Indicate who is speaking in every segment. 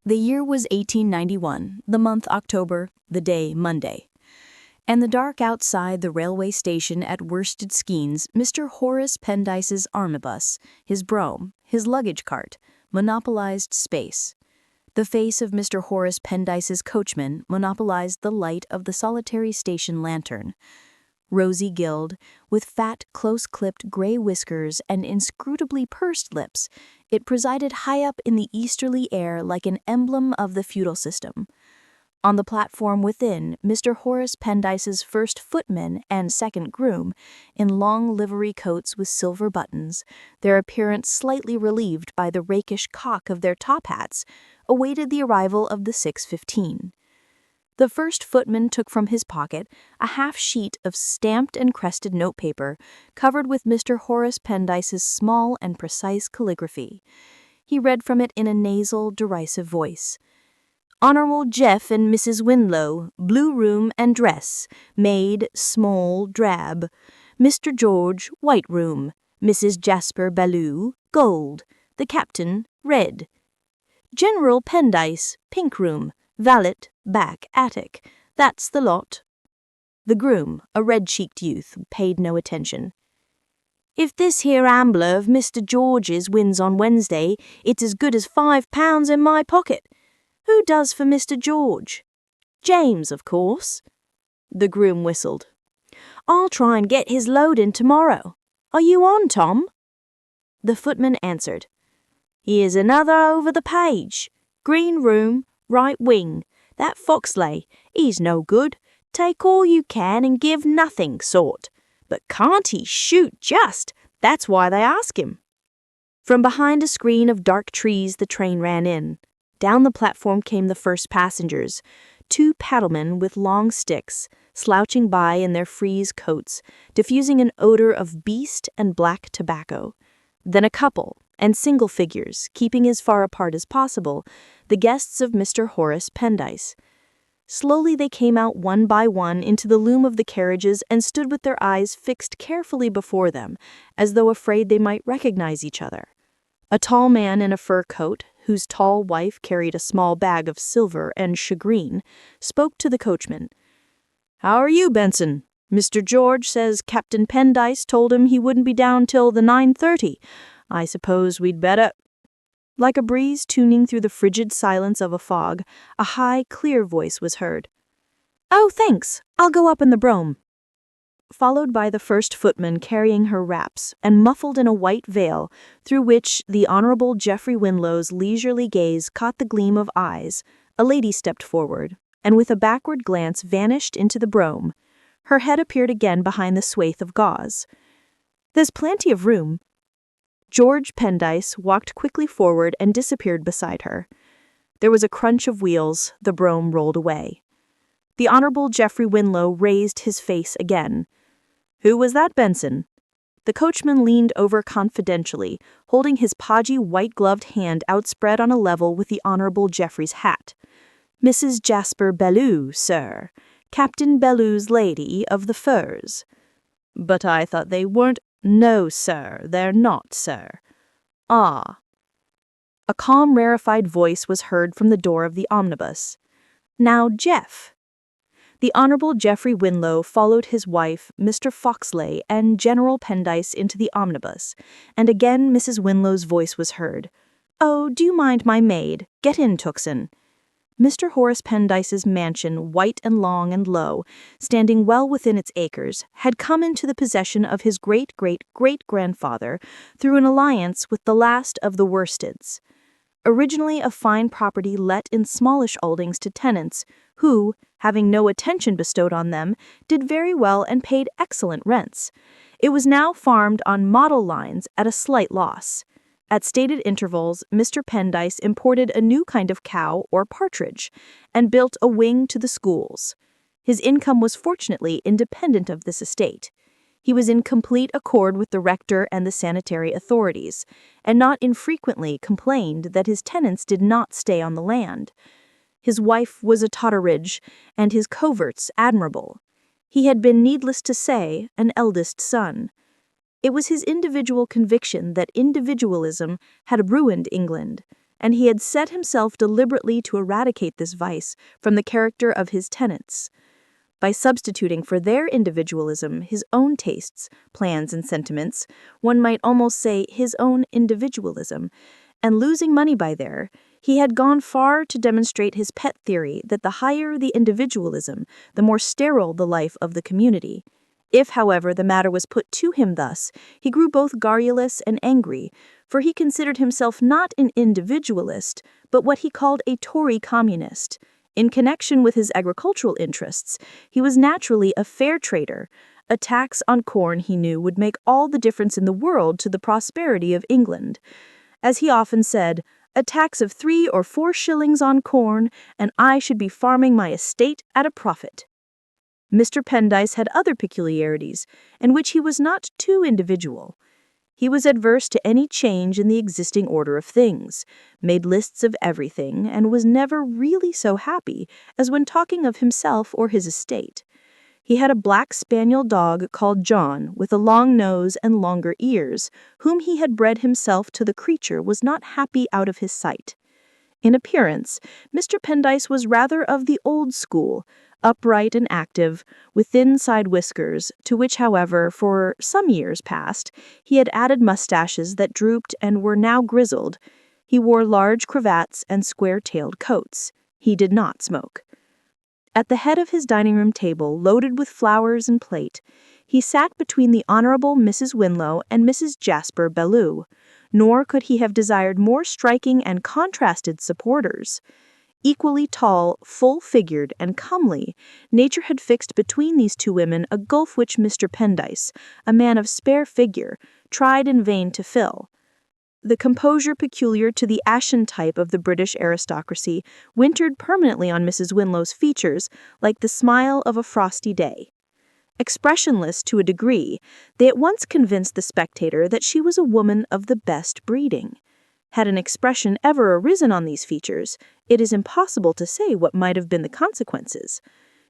Speaker 1: The year was 1891, the month October, the day Monday. And the dark outside the railway station at Worsted Skeynes, Mr. Horace Pendyce's omnibus, his brougham, his luggage cart, monopolized space. The face of Mr. Horace Pendyce's coachman monopolized the light of the solitary station lantern. Rosy gilled, with fat, close-clipped gray whiskers and inscrutably pursed lips, it presided high up in the easterly air like an emblem of the feudal system. On the platform within, Mr. Horace Pendyce's first footman and second groom, in long livery coats with silver buttons, their appearance slightly relieved by the rakish cock of their top hats, awaited the arrival of the 6:15. The first footman took from his pocket a half-sheet of stamped and crested notepaper covered with Mr. Horace Pendyce's small and precise calligraphy. He read from it in a nasal, derisive voice. Honorable Jeff and Mrs. Winlow, blue room and dress, maid, small, drab. Mr. George, white room. Mrs. Jasper Ballou, gold. The captain, red. General Pendyce, pink room. Valet, back attic. That's the lot. The groom, a red-cheeked youth, paid no attention. If this here ambler of Mr. George's wins on Wednesday, it's as good as £5 in my pocket. Who does for Mr. George? James, of course. The groom whistled. I'll try and get his load in tomorrow. Are you on, Tom? The footman answered. Here's another over the page. Green room, right wing. That Foxley, he's no good. Take all you can and give nothing sort. But can't he shoot just? That's why they ask him. From behind a screen of dark trees the train ran in. Down the platform came the first passengers, two paddlemen with long sticks, slouching by in their frieze coats, diffusing an odor of beast and black tobacco. Then a couple, and single figures, keeping as far apart as possible, the guests of Mr. Horace Pendyce. Slowly they came out one by one into the loom of the carriages and stood with their eyes fixed carefully before them, as though afraid they might recognize each other. A tall man in a fur coat, whose tall wife carried a small bag of silver and shagreen, spoke to the coachman. How are you, Benson? Mr. George says Captain Pendyce told him he wouldn't be down till the 9:30. I suppose we'd better... Like a breeze tuning through the frigid silence of a fog, a high, clear voice was heard. Oh, thanks. I'll go up in the brougham. Followed by the first footman carrying her wraps, and muffled in a white veil, through which the Honorable Geoffrey Winlow's leisurely gaze caught the gleam of eyes, a lady stepped forward, and with a backward glance vanished into the brougham. Her head appeared again behind the swathe of gauze. There's plenty of room. George Pendyce walked quickly forward and disappeared beside her. There was a crunch of wheels, the brougham rolled away. The Honorable Geoffrey Winlow raised his face again. Who was that, Benson? The coachman leaned over confidentially, holding his podgy white-gloved hand outspread on a level with the Honorable Geoffrey's hat. Mrs. Jasper Ballou, sir. Captain Ballou's lady of the furs. But I thought they weren't... No, sir, they're not, sir. Ah. A calm, rarefied voice was heard from the door of the omnibus. Now, Jeff. The Honorable Geoffrey Winlow followed his wife, Mr. Foxley, and General Pendyce into the omnibus, and again Mrs. Winlow's voice was heard. Oh, do you mind my maid? Get in, Tuxon. Mr. Horace Pendyce's mansion, white and long and low, standing well within its acres, had come into the possession of his great-great-great-grandfather through an alliance with the last of the Worsteds. Originally a fine property let in smallish holdings to tenants who, having no attention bestowed on them, did very well and paid excellent rents. It was now farmed on model lines at a slight loss. At stated intervals, Mr. Pendyce imported a new kind of cow or partridge and built a wing to the schools. His income was fortunately independent of this estate. He was in complete accord with the rector and the sanitary authorities, and not infrequently complained that his tenants did not stay on the land. His wife was a Totteridge, and his coverts admirable. He had been, needless to say, an eldest son. It was his individual conviction that individualism had ruined England, and he had set himself deliberately to eradicate this vice from the character of his tenants. By substituting for their individualism his own tastes, plans, and sentiments, one might almost say his own individualism, and losing money by there, he had gone far to demonstrate his pet theory that the higher the individualism, the more sterile the life of the community. If, however, the matter was put to him thus, he grew both garrulous and angry, for he considered himself not an individualist, but what he called a Tory communist. In connection with his agricultural interests, he was naturally a fair trader. A tax on corn, he knew, would make all the difference in the world to the prosperity of England. As he often said, a tax of 3 or 4 shillings on corn, and I should be farming my estate at a profit. Mr. Pendyce had other peculiarities, in which he was not too individual. He was adverse to any change in the existing order of things, made lists of everything, and was never really so happy as when talking of himself or his estate. He had a black spaniel dog called John, with a long nose and longer ears, whom he had bred himself till the creature was not happy out of his sight. In appearance, Mr. Pendyce was rather of the old school, upright and active, with thin side whiskers, to which, however, for some years past, he had added mustaches that drooped and were now grizzled. He wore large cravats and square-tailed coats. He did not smoke. At the head of his dining-room table, loaded with flowers and plate, he sat between the Honorable Mrs. Winlow and Mrs. Jasper Bellew, nor could he have desired more striking and contrasted supporters. Equally tall, full-figured, and comely, nature had fixed between these two women a gulf which Mr. Pendyce, a man of spare figure, tried in vain to fill. The composure peculiar to the ashen type of the British aristocracy wintered permanently on Mrs. Winlow's features like the smile of a frosty day. Expressionless to a degree, they at once convinced the spectator that she was a woman of the best breeding. Had an expression ever arisen on these features, it is impossible to say what might have been the consequences.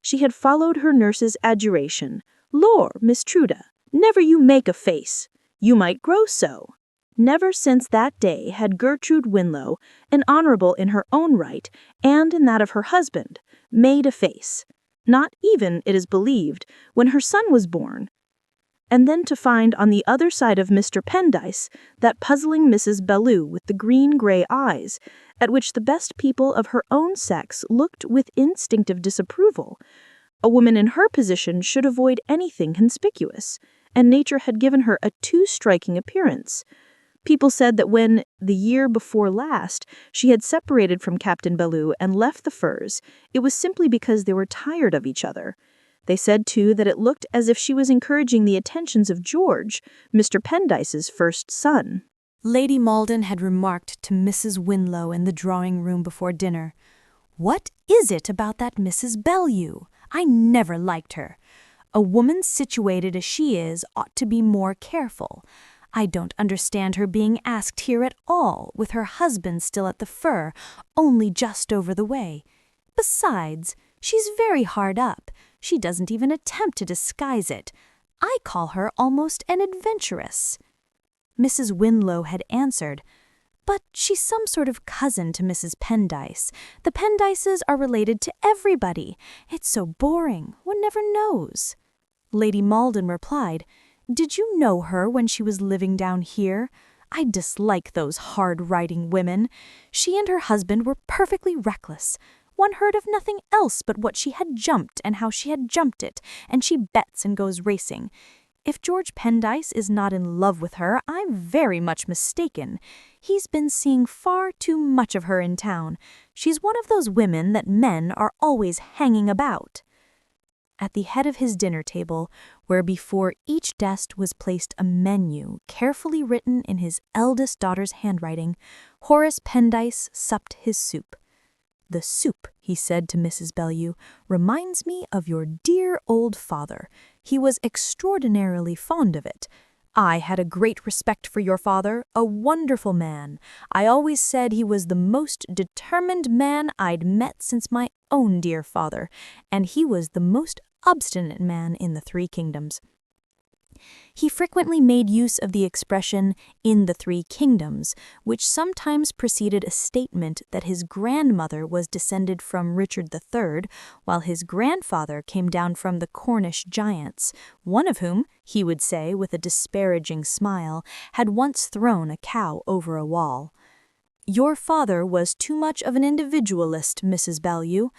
Speaker 1: She had followed her nurse's adjuration. "Lor, Miss Truda, never you make a face. You might grow so." Never since that day had Gertrude Winlow, an honorable in her own right and in that of her husband, made a face. Not even, it is believed, when her son was born. And then to find on the other side of Mr. Pendyce that puzzling Mrs. Bellew with the green-gray eyes, at which the best people of her own sex looked with instinctive disapproval. A woman in her position should avoid anything conspicuous, and nature had given her a too striking appearance. People said that when, the year before last, she had separated from Captain Bellew and left the Firs, it was simply because they were tired of each other. They said, too, that it looked as if she was encouraging the attentions of George, Mr. Pendyce's first son.
Speaker 2: Lady Malden had remarked to Mrs. Winlow in the drawing-room before dinner, "What is it about that Mrs. Bellew? I never liked her. A woman situated as she is ought to be more careful. I don't understand her being asked here at all, with her husband still at the Fir, only just over the way. Besides, she's very hard up. She doesn't even attempt to disguise it. I call her almost an adventuress." Mrs. Winlow had answered, "But she's some sort of cousin to Mrs. Pendyce. The Pendyces are related to everybody. It's so boring. One never knows." Lady Malden replied, "Did you know her when she was living down here? I dislike those hard-riding women. She and her husband were perfectly reckless. One heard of nothing else but what she had jumped and how she had jumped it, and she bets and goes racing. If George Pendyce is not in love with her, I'm very much mistaken. He's been seeing far too much of her in town. She's one of those women that men are always hanging about." At the head of his dinner table, where before each desk was placed a menu carefully written in his eldest daughter's handwriting, Horace Pendyce supped his soup. "The soup," he said to Mrs. Bellew, "reminds me of your dear old father. He was extraordinarily fond of it. I had a great respect for your father, a wonderful man. I always said he was the most determined man I'd met since my own dear father, and he was the most obstinate man in the 3 kingdoms. He frequently made use of the expression "in the three kingdoms," which sometimes preceded a statement that his grandmother was descended from Richard III, while his grandfather came down from the Cornish giants, one of whom, he would say with a disparaging smile, had once thrown a cow over a wall. "Your father was too much of an individualist, Mrs. Bellew.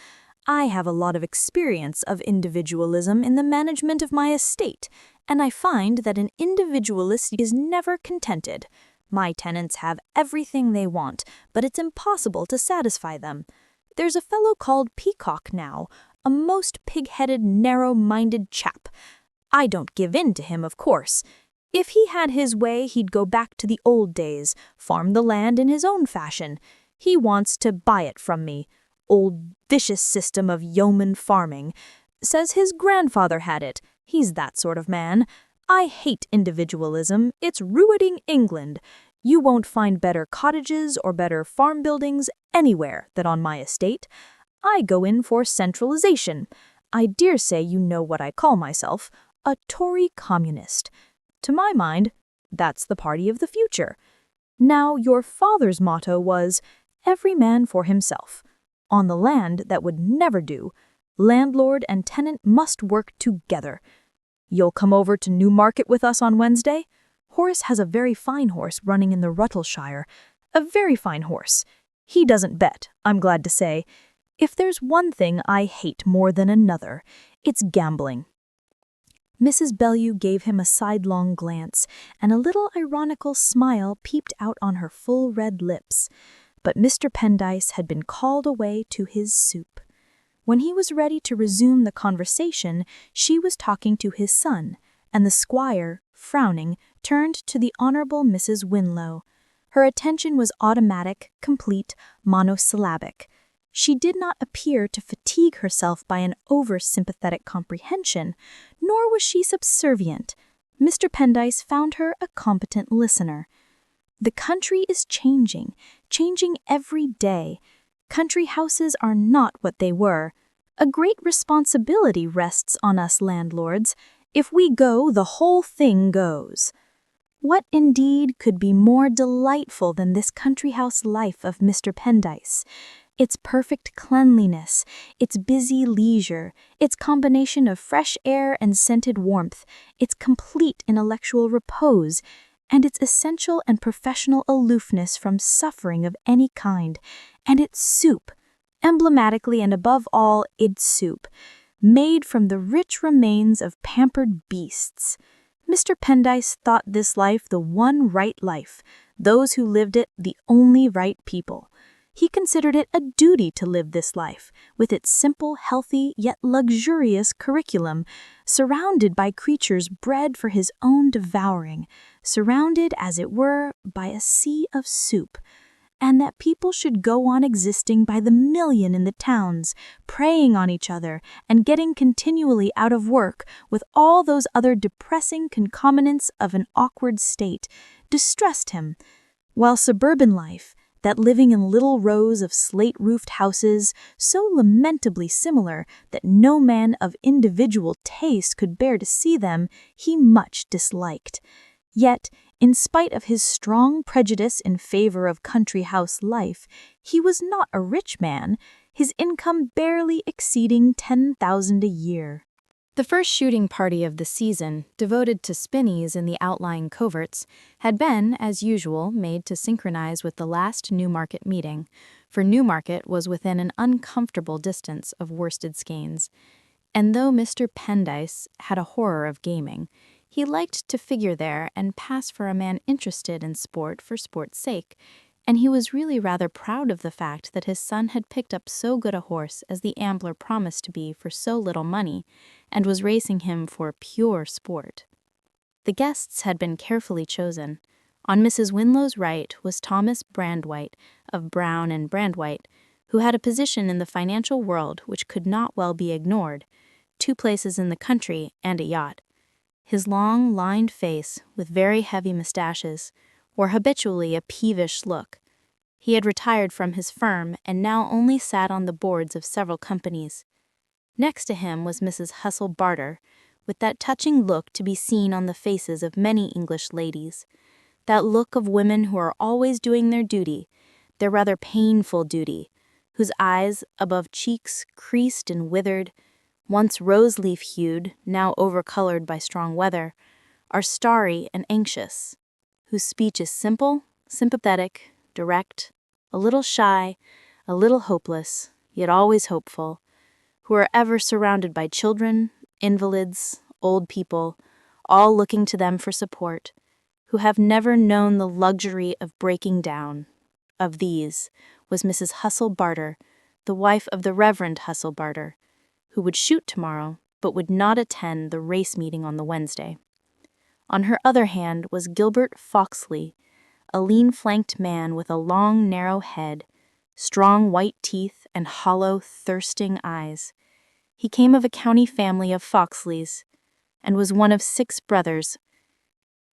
Speaker 2: I have a lot of experience of individualism in the management of my estate, and I find that an individualist is never contented. My tenants have everything they want, but it's impossible to satisfy them. There's a fellow called Peacock now, a most pig-headed, narrow-minded chap. I don't give in to him, of course. If he had his way, he'd go back to the old days, farm the land in his own fashion. He wants to buy it from me. Old vicious system of yeoman farming. Says his grandfather had it. He's that sort of man. I hate individualism. It's ruining England. You won't find better cottages or better farm buildings anywhere than on my estate. I go in for centralization. I dare say you know what I call myself, a Tory communist. To my mind, that's the party of the future. Now, your father's motto was, 'Every man for himself.' On the land, that would never do. Landlord and tenant must work together. You'll come over to Newmarket with us on Wednesday? Horace has a very fine horse running in the Ruttleshire. A very fine horse. He doesn't bet, I'm glad to say. If there's one thing I hate more than another, it's gambling." Mrs. Bellew gave him a sidelong glance, and a little ironical smile peeped out on her full red lips. But Mr. Pendyce had been called away to his soup. When he was ready to resume the conversation, she was talking to his son, and the squire, frowning, turned to the Honourable Mrs. Winlow. Her attention was automatic, complete, monosyllabic. She did not appear to fatigue herself by an over-sympathetic comprehension, nor was she subservient. Mr. Pendyce found her a competent listener. The country is changing every day. Country houses are not what they were. A great responsibility rests on us landlords. If we go, the whole thing goes. What indeed could be more delightful than this country house life of Mr. Pendyce? Its perfect cleanliness, its busy leisure, its combination of fresh air and scented warmth, its complete intellectual repose, and its essential and professional aloofness from suffering of any kind, and its soup, emblematically and above all its soup, made from the rich remains of pampered beasts. Mr. Pendyce thought this life the one right life, those who lived it the only right people. He considered it a duty to live this life, with its simple, healthy, yet luxurious curriculum, surrounded by creatures bred for his own devouring, surrounded, as it were, by a sea of soup, and that people should go on existing by the million in the towns, preying on each other, and getting continually out of work, with all those other depressing concomitants of an awkward state, distressed him, while suburban life, that living in little rows of slate-roofed houses, so lamentably similar that no man of individual taste could bear to see them, he much disliked. Yet, in spite of his strong prejudice in favor of country house life, he was not a rich man, his income barely exceeding 10,000 a year.
Speaker 1: The first shooting party of the season, devoted to spinneys in the outlying coverts, had been, as usual, made to synchronize with the last Newmarket meeting, for Newmarket was within an uncomfortable distance of Worsted Skeynes. And though Mr. Pendyce had a horror of gaming, he liked to figure there and pass for a man interested in sport for sport's sake, and he was really rather proud of the fact that his son had picked up so good a horse as the Ambler promised to be for so little money, and was racing him for pure sport. The guests had been carefully chosen. On Mrs. Winlow's right was Thomas Brandwhite, of Brown and Brandwhite, who had a position in the financial world which could not well be ignored, 2 places in the country and a yacht. His long, lined face, with very heavy mustaches, wore habitually a peevish look. He had retired from his firm and now only sat on the boards of several companies. Next to him was Mrs. Hussell Barter, with that touching look to be seen on the faces of many English ladies, that look of women who are always doing their duty, their rather painful duty, whose eyes, above cheeks creased and withered, once rose-leaf-hued, now overcolored by strong weather, are starry and anxious, whose speech is simple, sympathetic, direct, a little shy, a little hopeless, yet always hopeful, who are ever surrounded by children, invalids, old people, all looking to them for support, who have never known the luxury of breaking down. Of these was Mrs. Hussell Barter, the wife of the Reverend Hussell Barter, who would shoot tomorrow, but would not attend the race meeting on the Wednesday. On her other hand was Gilbert Foxley, a lean-flanked man with a long, narrow head, strong white teeth, and hollow, thirsting eyes. He came of a county family of Foxleys, and was one of 6 brothers,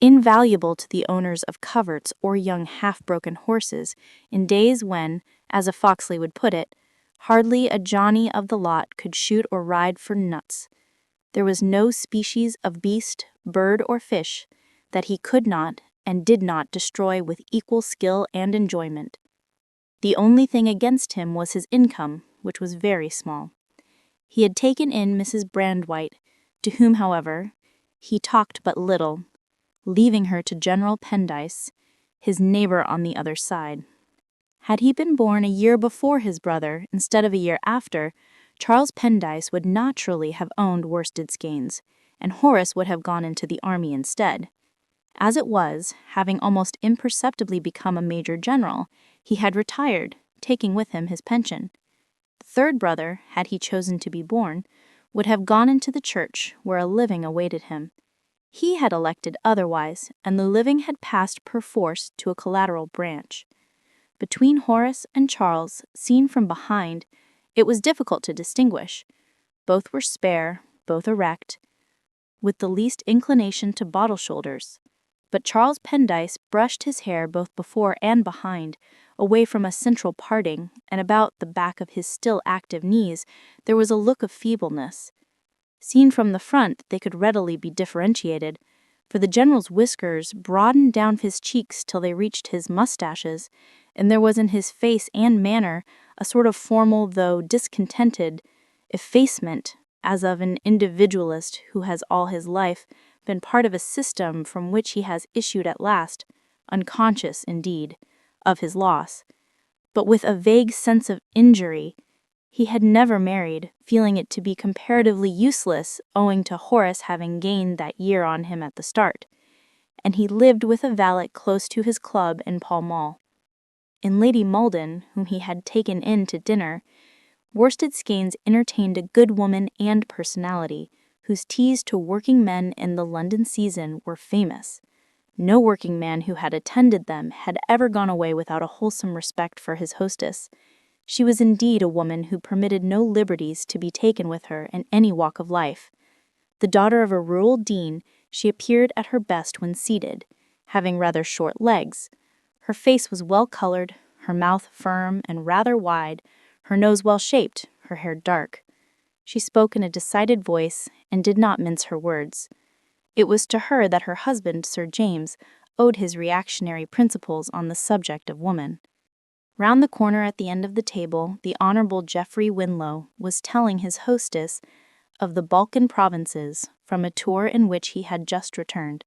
Speaker 1: invaluable to the owners of coverts or young half-broken horses in days when, as a Foxley would put it, hardly a Johnny of the lot could shoot or ride for nuts. There was no species of beast, bird, or fish that he could not and did not destroy with equal skill and enjoyment. The only thing against him was his income, which was very small. He had taken in Mrs. Brandwhite, to whom, however, he talked but little, leaving her to General Pendyce, his neighbor on the other side. Had he been born a year before his brother, instead of a year after, Charles Pendyce would naturally have owned Worsted Skeynes, and Horace would have gone into the army instead. As it was, having almost imperceptibly become a major general, he had retired, taking with him his pension. The third brother, had he chosen to be born, would have gone into the church, where a living awaited him. He had elected otherwise, and the living had passed perforce to a collateral branch. Between Horace and Charles, seen from behind, it was difficult to distinguish. Both were spare, both erect, with the least inclination to bottle shoulders. But Charles Pendyce brushed his hair both before and behind, away from a central parting, and about the back of his still active knees there was a look of feebleness. Seen from the front, they could readily be differentiated, for the general's whiskers broadened down his cheeks till they reached his mustaches, and there was in his face and manner a sort of formal, though discontented, effacement, as of an individualist who has all his life been part of a system from which he has issued at last, unconscious, indeed, of his loss, but with a vague sense of injury. He had never married, feeling it to be comparatively useless owing to Horace having gained that year on him at the start, and he lived with a valet close to his club in Pall Mall. In Lady Malden, whom he had taken in to dinner, Worsted Skeynes entertained a good woman and personality, whose teas to working men in the London season were famous. No working man who had attended them had ever gone away without a wholesome respect for his hostess. She was indeed a woman who permitted no liberties to be taken with her in any walk of life. The daughter of a rural dean, she appeared at her best when seated, having rather short legs. Her face was well colored, her mouth firm and rather wide, her nose well shaped, her hair dark. She spoke in a decided voice and did not mince her words. It was to her that her husband, Sir James, owed his reactionary principles on the subject of woman. Round the corner at the end of the table, the Honorable Geoffrey Winlow was telling his hostess of the Balkan provinces from a tour in which he had just returned.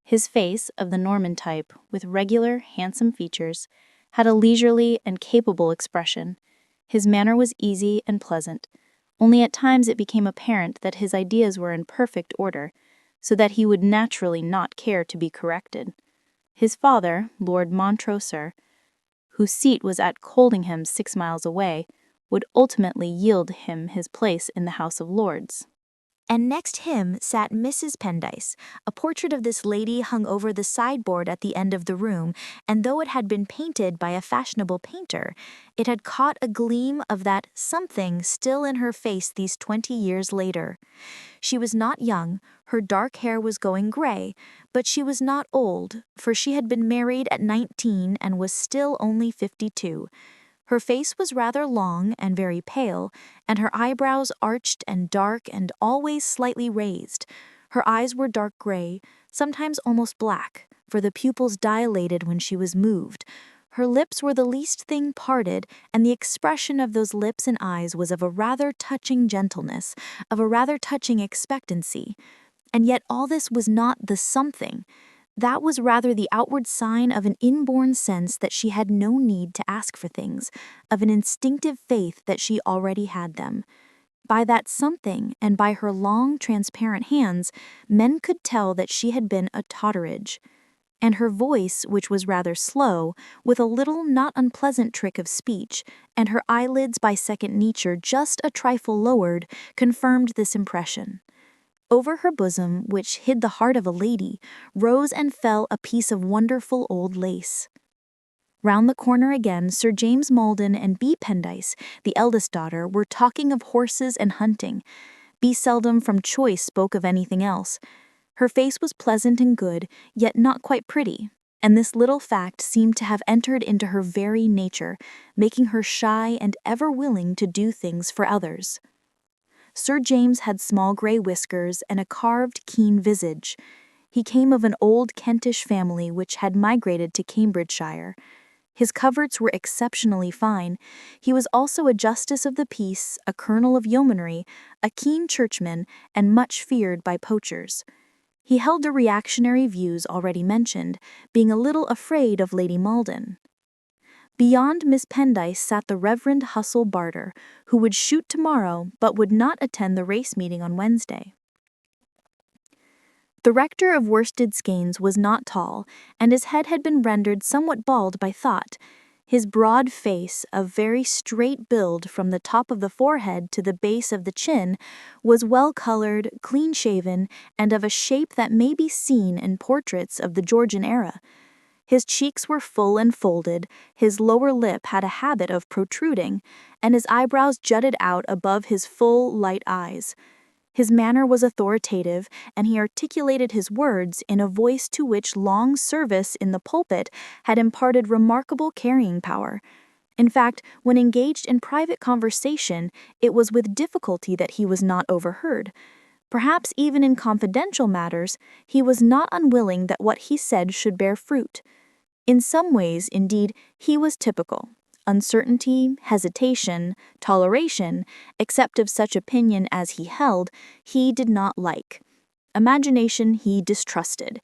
Speaker 1: His face, of the Norman type, with regular, handsome features, had a leisurely and capable expression. His manner was easy and pleasant, only at times it became apparent that his ideas were in perfect order, so that he would naturally not care to be corrected. His father, Lord Montrosor, whose seat was at Coldingham 6 miles away, would ultimately yield him his place in the House of Lords.
Speaker 2: And next him sat Mrs. Pendyce. A portrait of this lady hung over the sideboard at the end of the room, and though it had been painted by a fashionable painter, it had caught a gleam of that something still in her face these 20 years later. She was not young, her dark hair was going gray, but she was not old, for she had been married at 19 and was still only 52.
Speaker 1: Her face was rather long and very pale, and her eyebrows arched and dark and always slightly raised. Her eyes were dark gray, sometimes almost black, for the pupils dilated when she was moved. Her lips were the least thing parted, and the expression of those lips and eyes was of a rather touching gentleness, of a rather touching expectancy. And yet all this was not the something. That was rather the outward sign of an inborn sense that she had no need to ask for things, of an instinctive faith that she already had them. By that something, and by her long, transparent hands, men could tell that she had been a Totteridge. And her voice, which was rather slow, with a little not unpleasant trick of speech, and her eyelids by second nature just a trifle lowered, confirmed this impression. Over her bosom, which hid the heart of a lady, rose and fell a piece of wonderful old lace. Round the corner again, Sir James Maldon and Bee Pendyce, the eldest daughter, were talking of horses and hunting. Bee seldom from choice spoke of anything else. Her face was pleasant and good, yet not quite pretty, and this little fact seemed to have entered into her very nature, making her shy and ever willing to do things for others. Sir James had small grey whiskers and a carved, keen visage. He came of an old Kentish family which had migrated to Cambridgeshire. His coverts were exceptionally fine. He was also a justice of the peace, a colonel of yeomanry, a keen churchman, and much feared by poachers. He held the reactionary views already mentioned, being a little afraid of Lady Maldon. Beyond Miss Pendyce sat the Reverend Hussel Barter, who would shoot tomorrow but would not attend the race meeting on Wednesday. The rector of Worsted Skeynes was not tall, and his head had been rendered somewhat bald by thought. His broad face, of very straight build from the top of the forehead to the base of the chin, was well-colored, clean-shaven, and of a shape that may be seen in portraits of the Georgian era. His cheeks were full and folded, his lower lip had a habit of protruding, and his eyebrows jutted out above his full, light eyes. His manner was authoritative, and he articulated his words in a voice to which long service in the pulpit had imparted remarkable carrying power. In fact, when engaged in private conversation, it was with difficulty that he was not overheard. Perhaps even in confidential matters, he was not unwilling that what he said should bear fruit. In some ways, indeed, he was typical. Uncertainty, hesitation, toleration, except of such opinion as he held, he did not like. Imagination he distrusted.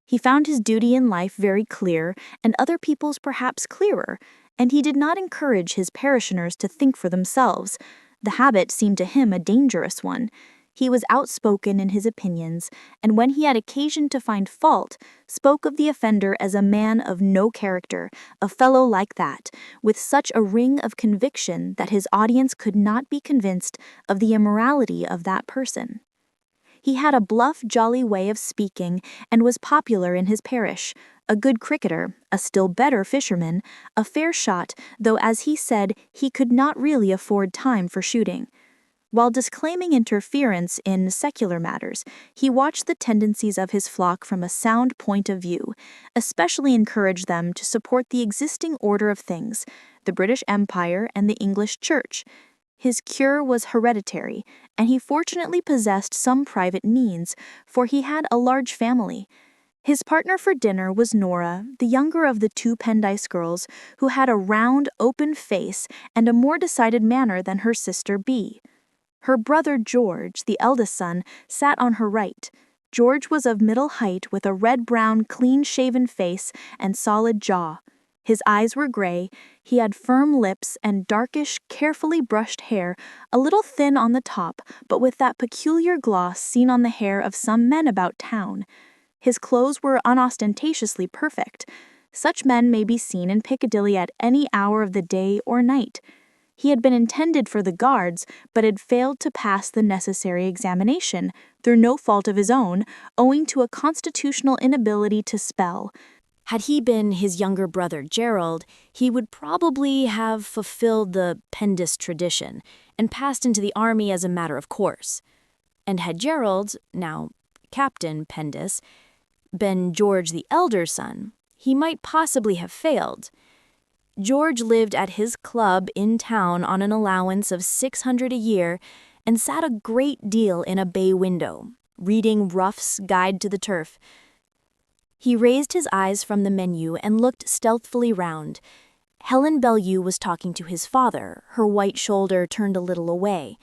Speaker 1: He found his duty in life very clear, and other people's perhaps clearer, and he did not encourage his parishioners to think for themselves. The habit seemed to him a dangerous one. He was outspoken in his opinions, and when he had occasion to find fault, spoke of the offender as a man of no character, a fellow like that, with such a ring of conviction that his audience could not be convinced of the immorality of that person. He had a bluff, jolly way of speaking, and was popular in his parish, a good cricketer, a still better fisherman, a fair shot, though, as he said, he could not really afford time for shooting. While disclaiming interference in secular matters, he watched the tendencies of his flock from a sound point of view, especially encouraged them to support the existing order of things, the British Empire and the English Church. His cure was hereditary, and he fortunately possessed some private means, for he had a large family. His partner for dinner was Nora, the younger of the two Pendyce girls, who had a round, open face and a more decided manner than her sister Bee. Her brother George, the eldest son, sat on her right. George was of middle height with a red-brown, clean-shaven face and solid jaw. His eyes were gray, he had firm lips and darkish, carefully brushed hair, a little thin on the top, but with that peculiar gloss seen on the hair of some men about town. His clothes were unostentatiously perfect. Such men may be seen in Piccadilly at any hour of the day or night. He had been intended for the Guards, but had failed to pass the necessary examination, through no fault of his own, owing to a constitutional inability to spell. Had he been his younger brother Gerald, he would probably have fulfilled the Pendyce tradition and passed into the army as a matter of course. And had Gerald, now Captain Pendyce, been George the elder son, he might possibly have failed. George lived at his club in town on an allowance of $600 a year and sat a great deal in a bay window, reading Ruff's Guide to the Turf. He raised his eyes from the menu and looked stealthily round. Helen Bellew was talking to his father, her white shoulder turned a little away.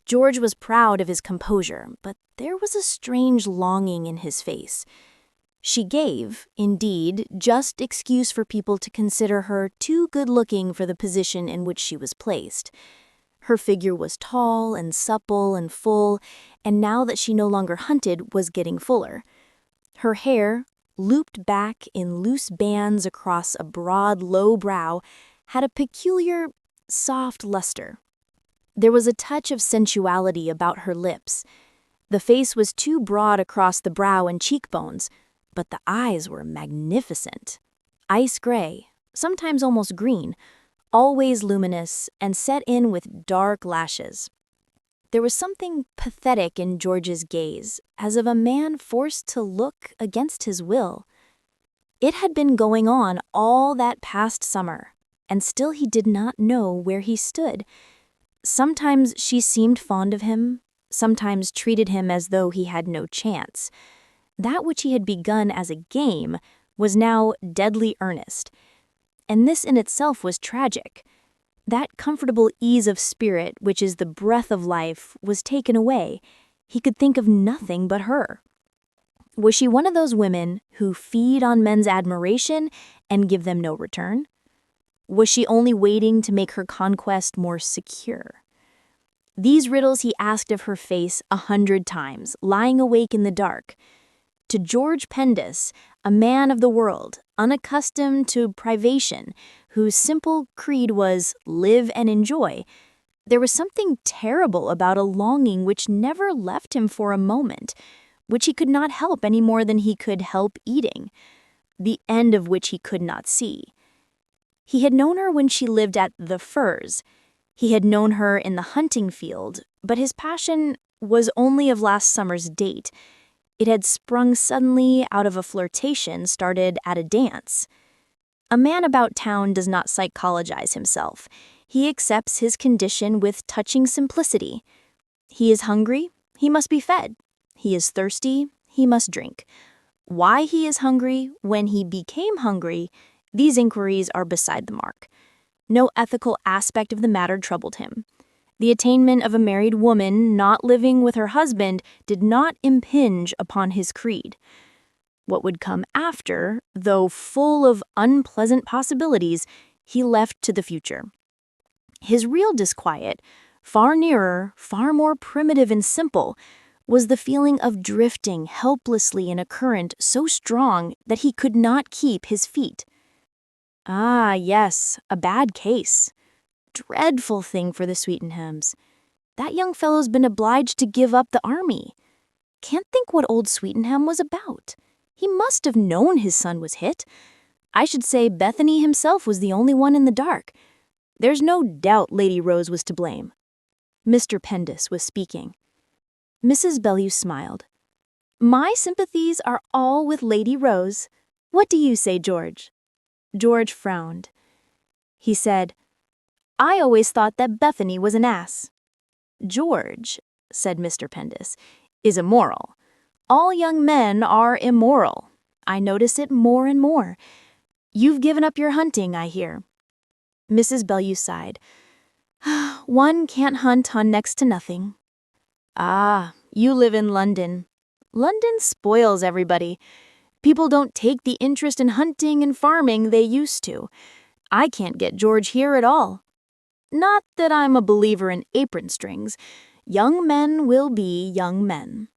Speaker 1: George was proud of his composure, but there was a strange longing in his face. She gave, indeed, just excuse for people to consider her too good-looking for the position in which she was placed. Her figure was tall and supple and full, and now that she no longer hunted, was getting fuller. Her hair, looped back in loose bands across a broad, low brow, had a peculiar, soft luster. There was a touch of sensuality about her lips. The face was too broad across the brow and cheekbones, but the eyes were magnificent. Ice gray, sometimes almost green, always luminous and set in with dark lashes. There was something pathetic in George's gaze, as of a man forced to look against his will. It had been going on all that past summer, and still he did not know where he stood. Sometimes she seemed fond of him, sometimes treated him as though he had no chance. That which he had begun as a game was now deadly earnest. And this in itself was tragic. That comfortable ease of spirit which is the breath of life was taken away. He could think of nothing but her. Was she one of those women who feed on men's admiration and give them no return? Was she only waiting to make her conquest more secure? These riddles he asked of her face 100 times, lying awake in the dark. To George Pendis, a man of the world, unaccustomed to privation, whose simple creed was live and enjoy, there was something terrible about a longing which never left him for a moment, which he could not help any more than he could help eating, the end of which he could not see. He had known her when she lived at the Firs. He had known her in the hunting field, but his passion was only of last summer's date. It had sprung suddenly out of a flirtation started at a dance. A man about town does not psychologize himself. He accepts his condition with touching simplicity. He is hungry, he must be fed. He is thirsty, he must drink. Why he is hungry, when he became hungry, these inquiries are beside the mark. No ethical aspect of the matter troubled him. The attainment of a married woman not living with her husband did not impinge upon his creed. What would come after, though full of unpleasant possibilities, he left to the future. His real disquiet, far nearer, far more primitive and simple, was the feeling of drifting helplessly in a current so strong that he could not keep his feet. Ah, yes, a bad case. Dreadful thing for the Sweetenhams. That young fellow's been obliged to give up the army. Can't think what old Sweetenham was about. He must have known his son was hit. I should say Bethany himself was the only one in the dark. There's no doubt Lady Rose was to blame. Mr. Pendis was speaking. Mrs. Bellew smiled. My sympathies are all with Lady Rose. What do you say, George? George frowned. He said, I always thought that Bethany was an ass. George, said Mr. Pendis, is immoral. All young men are immoral. I notice it more and more. You've given up your hunting, I hear. Mrs. Bellew sighed. One can't hunt on next to nothing. Ah, you live in London. London spoils everybody. People don't take the interest in hunting and farming they used to. I can't get George here at all. Not that I'm a believer in apron strings. Young men will be young men.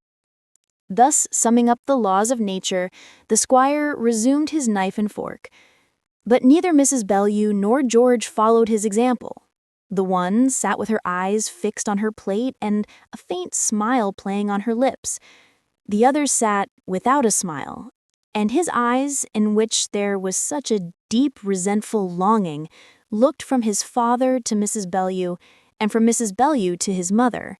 Speaker 1: Thus, summing up the laws of nature, the squire resumed his knife and fork. But neither Mrs. Bellew nor George followed his example. The one sat with her eyes fixed on her plate and a faint smile playing on her lips. The other sat without a smile, and his eyes, in which there was such a deep, resentful longing, looked from his father to Mrs. Bellew, and from Mrs. Bellew to his mother.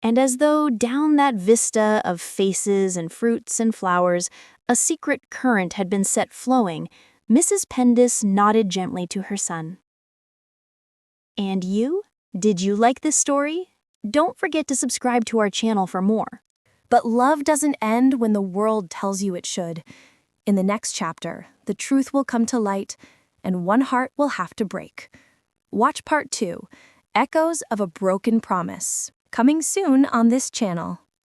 Speaker 1: And as though down that vista of faces and fruits and flowers, a secret current had been set flowing, Mrs. Pendice nodded gently to her son. And you? Did you like this story? Don't forget to subscribe to our channel for more. But love doesn't end when the world tells you it should. In the next chapter, the truth will come to light, and one heart will have to break. Watch Part 2, Echoes of a Broken Promise, coming soon on this channel.